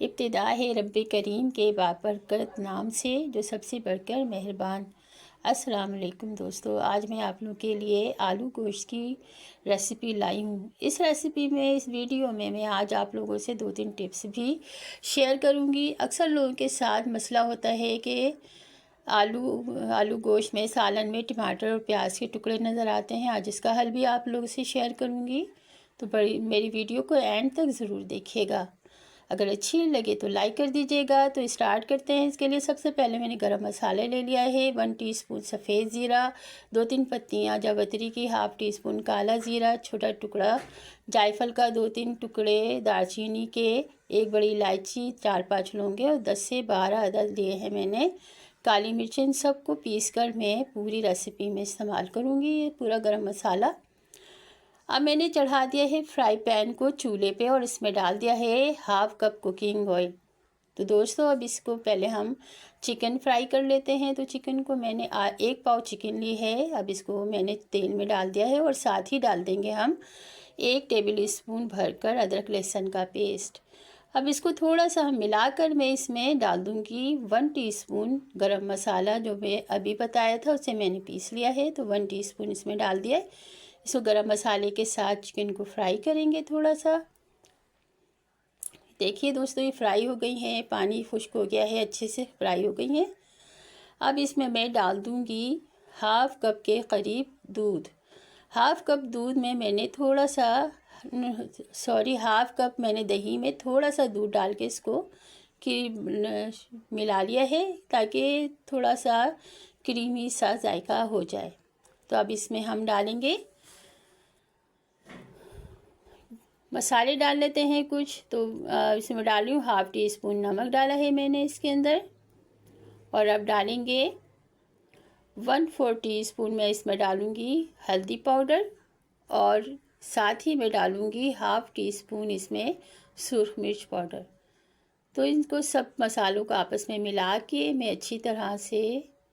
इब्तिदा है रब्बे करीम के बाबरकत नाम से जो सबसे बढ़कर मेहरबान। अस्सलाम वालेकुम दोस्तों, आज मैं आप लोगों के लिए आलू गोश्त की रेसिपी लाई हूँ। इस रेसिपी में, इस वीडियो में मैं आज आप लोगों से 2-3 टिप्स भी शेयर करूँगी। अक्सर लोगों के साथ मसला होता है कि आलू गोश्त में, सालन में टमाटर और प्याज के टुकड़े नज़र आते हैं। आज इसका हल भी आप लोगों से शेयर करूँगी, तो मेरी वीडियो को एंड तक ज़रूर देखिएगा। अगर अच्छी लगे तो लाइक कर दीजिएगा। तो स्टार्ट करते हैं। इसके लिए सबसे पहले मैंने गरम मसाले ले लिया है। 1 टीस्पून सफ़ेद ज़ीरा, 2-3 पत्तियाँ जावित्री की, 1/2 टीस्पून काला ज़ीरा, छोटा टुकड़ा जायफल का, 2-3 टुकड़े दालचीनी के, 1 बड़ी इलायची, 4-5 लौंगे और 10 से 12 अदद लिए हैं मैंने काली मिर्च। इन सबको पीसकर मैं पूरी रेसिपी में इस्तेमाल करूँगी, ये पूरा गरम मसाला। अब मैंने चढ़ा दिया है फ्राई पैन को चूल्हे पे और इसमें डाल दिया है 1/2 कप कुकिंग ऑयल। तो दोस्तों अब इसको पहले हम चिकन फ्राई कर लेते हैं। तो चिकन को मैंने 1 पाव चिकन ली है। अब इसको मैंने तेल में डाल दिया है और साथ ही डाल देंगे हम 1 टेबल स्पून भरकर अदरक लहसुन का पेस्ट। अब इसको थोड़ा सा हम मिलाकर मैं इसमें डाल दूंगी 1 टीस्पून गरम मसाला, जो मैं अभी बताया था उसे मैंने पीस लिया है। तो 1 टीस्पून इसमें डाल दिया है। इसको गरम मसाले के साथ चिकन को फ्राई करेंगे थोड़ा सा। देखिए दोस्तों, ये फ्राई हो गई हैं, पानी खुश्क हो गया है, अच्छे से फ्राई हो गई हैं। अब इसमें मैं डाल दूंगी 1/2 कप के करीब दूध। 1/2 कप दूध में मैंने थोड़ा सा 1/2 कप मैंने दही में थोड़ा सा दूध डाल के इसको मिला लिया है, ताकि थोड़ा सा क्रीमी सा जायका हो जाए। तो अब इसमें हम डालेंगे मसाले, डाल लेते हैं कुछ। तो इसमें डाल रही हूँ 1/2 टीस्पून नमक डाला है मैंने इसके अंदर। और अब डालेंगे 1/4 टीस्पून मैं इसमें डालूँगी हल्दी पाउडर, और साथ ही मैं डालूँगी 1/2 टीस्पून इसमें सुरख मिर्च पाउडर। तो इनको सब मसालों को आपस में मिला के मैं अच्छी तरह से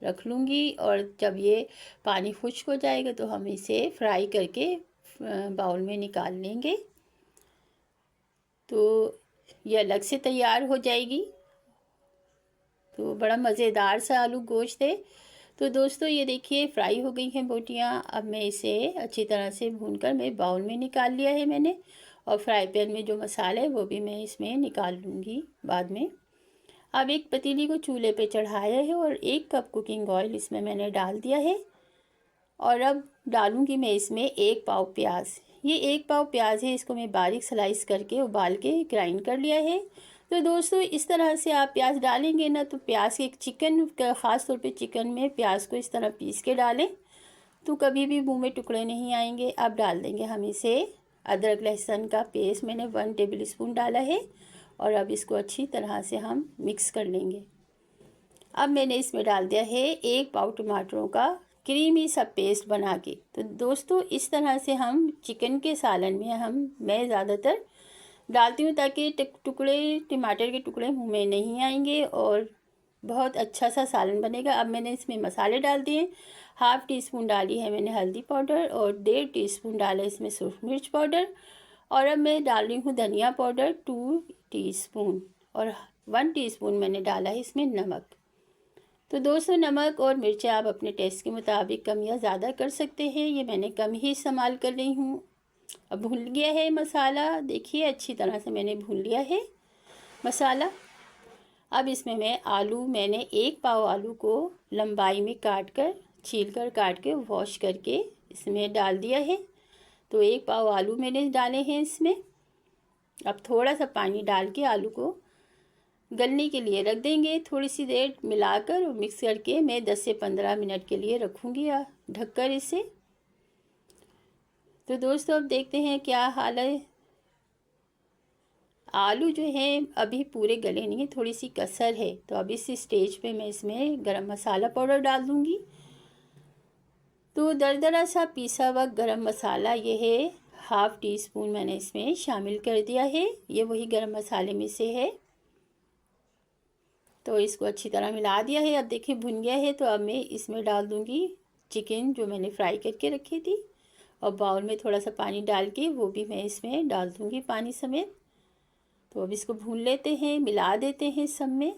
रख लूँगी। और जब ये पानी खुश्क हो जाएगा तो हम इसे फ्राई करके बाउल में निकाल लेंगे। तो ये अलग से तैयार हो जाएगी। तो बड़ा मज़ेदार सा आलू गोश्त है। तो दोस्तों ये देखिए फ्राई हो गई हैं बोटियाँ। अब मैं इसे अच्छी तरह से भूनकर मैं बाउल में निकाल लिया है मैंने। और फ्राई पैन में जो मसाला है वो भी मैं इसमें निकाल लूँगी बाद में। अब एक पतीली को चूल्हे पे चढ़ाया है और 1 कप कुकिंग ऑयल इसमें मैंने डाल दिया है। और अब डालूँगी मैं इसमें 1 पाव प्याज। ये 1 पाव प्याज है, इसको मैं बारीक स्लाइस करके उबाल के ग्राइंड कर लिया है। तो दोस्तों इस तरह से आप प्याज डालेंगे ना, तो प्याज के चिकन का, ख़ास तौर पे चिकन में प्याज को इस तरह पीस के डालें तो कभी भी मुंह में टुकड़े नहीं आएंगे। अब डाल देंगे हम इसे अदरक लहसुन का पेस्ट, मैंने 1 टेबल स्पून डाला है। और अब इसको अच्छी तरह से हम मिक्स कर लेंगे। अब मैंने इसमें डाल दिया है 1 पाव टमाटरों का क्रीमी सा पेस्ट बना के। तो दोस्तों इस तरह से हम चिकन के सालन में मैं ज़्यादातर डालती हूँ, ताकि टमाटर के टुकड़े मुंह में नहीं आएंगे और बहुत अच्छा सा सालन बनेगा। अब मैंने इसमें मसाले डाल दिए। 1/2 टीस्पून डाली है मैंने हल्दी पाउडर और 1.5 टीस्पून डाला इसमें सुरख मिर्च पाउडर। और अब मैं डाल रही हूँ धनिया पाउडर 2 टीस्पून, और 1 टीस्पून मैंने डाला है इसमें नमक। तो दोस्तों नमक और मिर्चें आप अपने टेस्ट के मुताबिक कम या ज़्यादा कर सकते हैं। ये मैंने कम ही इस्तेमाल कर रही हूँ। अब भून गया है मसाला, देखिए अच्छी तरह से मैंने भून लिया है मसाला। अब इसमें मैंने 1 पाव आलू को लंबाई में छील कर काट के वॉश करके इसमें डाल दिया है। तो 1 पाव आलू मैंने डाले हैं इसमें। अब थोड़ा सा पानी डाल के आलू को गलने के लिए रख देंगे। थोड़ी सी देर मिलाकर और मिक्स करके मैं 10 से 15 मिनट के लिए रखूँगी ढककर इसे। तो दोस्तों अब देखते हैं क्या हाल है। आलू जो है अभी पूरे गले नहीं है, थोड़ी सी कसर है। तो अब इस स्टेज पे मैं इसमें गरम मसाला पाउडर डाल दूँगी। तो दरदरा सा पिसा हुआ गरम मसाला ये है, 1/2 टीस्पून मैंने इसमें शामिल कर दिया है। ये वही गरम मसाले में से है। तो इसको अच्छी तरह मिला दिया है। अब देखिए भुन गया है। तो अब मैं इसमें डाल दूँगी चिकन जो मैंने फ्राई करके रखी थी, और बाउल में थोड़ा सा पानी डाल के वो भी मैं इसमें डाल दूँगी पानी समेत। तो अब इसको भून लेते हैं, मिला देते हैं सब में।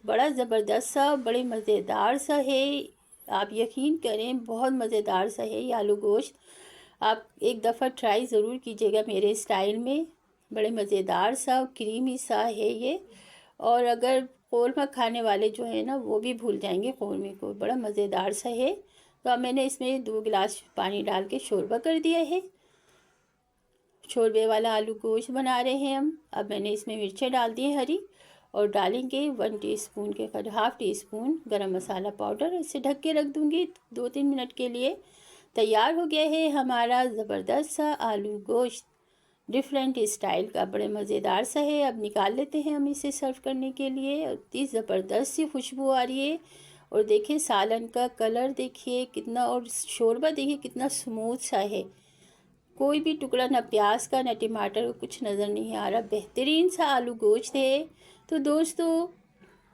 बड़ा ज़बरदस्त सा, बड़े मज़ेदार सा है। आप यकीन करें, बहुत मज़ेदार सा है ये आलू गोश्त। आप एक दफ़ा ट्राई ज़रूर कीजिएगा मेरे स्टाइल में। बड़े मज़ेदार सा, क्रीमी सा है ये। और अगर कौरमा खाने वाले जो है ना, वो भी भूल जाएंगे कौरमे को। बड़ा मज़ेदार सा है। तो अब मैंने इसमें 2 गिलास पानी डाल के शोरबा कर दिया है। शोरबे वाला आलू गोश्त बना रहे हैं हम। अब मैंने इसमें मिर्चें डाल दी हैं हरी, और डालेंगे 1 टीस्पून के करीब, हाफ़ टी स्पून गरम मसाला पाउडर। इसे ढक के रख दूँगी 2-3 मिनट के लिए। तैयार हो गया है हमारा ज़बरदस्त सा आलू गोश्त, डिफरेंट स्टाइल का, बड़े मज़ेदार सा है। अब निकाल लेते हैं हम इसे सर्व करने के लिए। इतनी ज़बरदस्त सी खुशबू आ रही है। और देखिए सालन का कलर देखिए कितना, और शोरबा देखिए कितना स्मूथ सा है। कोई भी टुकड़ा ना प्याज का ना टमाटर, कुछ नज़र नहीं आ रहा। बेहतरीन सा आलू गोश्त है। तो दोस्तों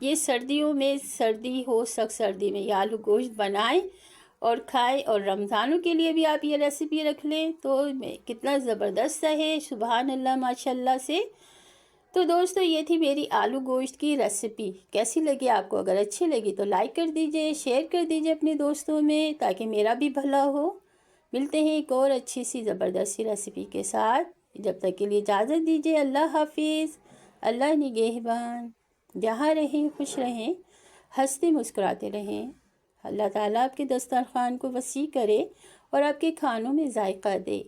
ये सर्दियों में, सर्दी हो सख्त सर्दी में ये आलू गोश्त बनाएं और खाएं। और रमज़ानों के लिए भी आप ये रेसिपी रख लें तो कितना ज़बरदस्त सा है। सुभान अल्लाह माशाल्लाह से। तो दोस्तों ये थी मेरी आलू गोश्त की रेसिपी। कैसी लगी आपको? अगर अच्छी लगी तो लाइक कर दीजिए, शेयर कर दीजिए अपने दोस्तों में, ताकि मेरा भी भला हो। मिलते हैं एक और अच्छी सी ज़बरदस्त सी रेसिपी के साथ। जब तक के लिए इजाज़त दीजिए। अल्लाह हाफिज़। अल्लाह निगहबान। जहाँ रहें खुश रहें, हंसते मुस्कुराते रहें। अल्लाह ताला आपके दस्तरखान को वसी करे और आपके खानों में जायका दे।